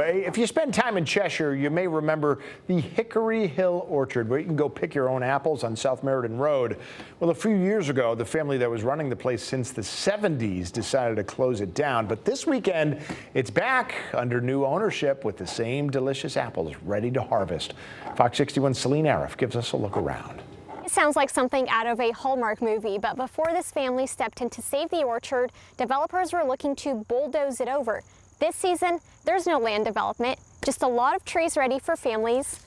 If you spend time in Cheshire, you may remember the Hickory Hill Orchard, where you can go pick your own apples on South Meriden Road. Well, a few years ago, the family that was running the place since the 70s decided to close it down. But this weekend, it's back under new ownership with the same delicious apples ready to harvest. Fox 61's Celine Arif gives us a look around. It sounds like something out of a Hallmark movie, but before this family stepped in to save the orchard, developers were looking to bulldoze it over. This season, there's no land development, just a lot of trees ready for families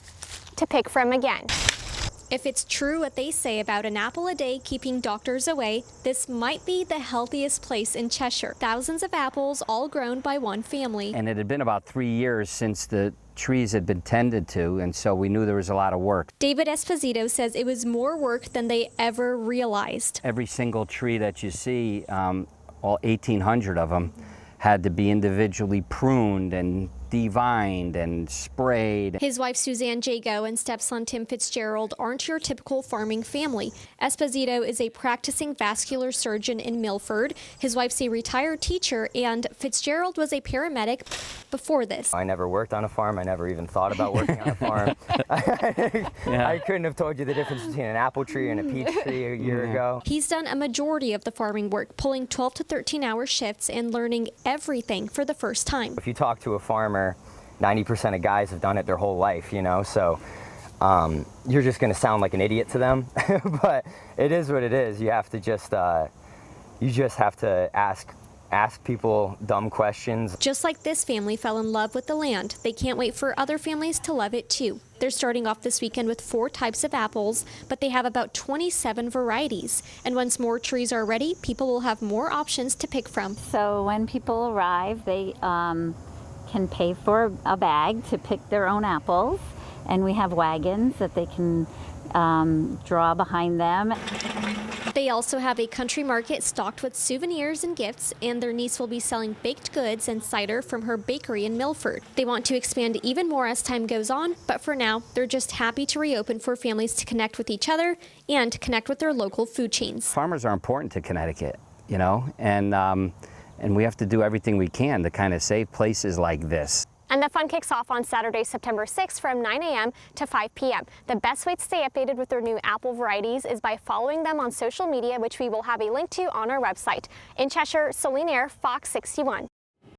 to pick from again. If it's true what they say about an apple a day keeping doctors away, this might be the healthiest place in Cheshire. Thousands of apples, all grown by one family. And it had been about 3 years since the trees had been tended to, and so we knew there was a lot of work. David Esposito says it was more work than they ever realized. Every single tree that you see, all 1,800 of them, had to be individually pruned and devined and sprayed. His wife Suzanne Jago and stepson Tim Fitzgerald aren't your typical farming family. Esposito is a practicing vascular surgeon in Milford. His wife's a retired teacher, and Fitzgerald was a paramedic before this. I never worked on a farm. I never even thought about working on a farm. I couldn't have told you the difference between an apple tree and a peach tree a year ago. He's done a majority of the farming work, pulling 12 to 13-hour shifts and learning everything for the first time. If you talk to a farmer, 90% of guys have done it their whole life, you know, so you're just going to sound like an idiot to them. But it is what it is. You have to just, you just have to ask people dumb questions. Just like this family fell in love with the land, they can't wait for other families to love it too. They're starting off this weekend with 4 types of apples, but they have about 27 varieties. And once more trees are ready, people will have more options to pick from. So when people arrive, they can pay for a bag to pick their own apples, and we have wagons that they can draw behind them. They also have a country market stocked with souvenirs and gifts, and their niece will be selling baked goods and cider from her bakery in Milford. They want to expand even more as time goes on, but for now, they're just happy to reopen for families to connect with each other and connect with their local food chains. Farmers are important to Connecticut, you know, and we have to do everything we can to kind of save places like this. And the fun kicks off on Saturday, September 6th from 9 a.m. to 5 p.m. The best way to stay updated with their new apple varieties is by following them on social media, which we will have a link to on our website. In Cheshire, Celine Arif, Fox 61.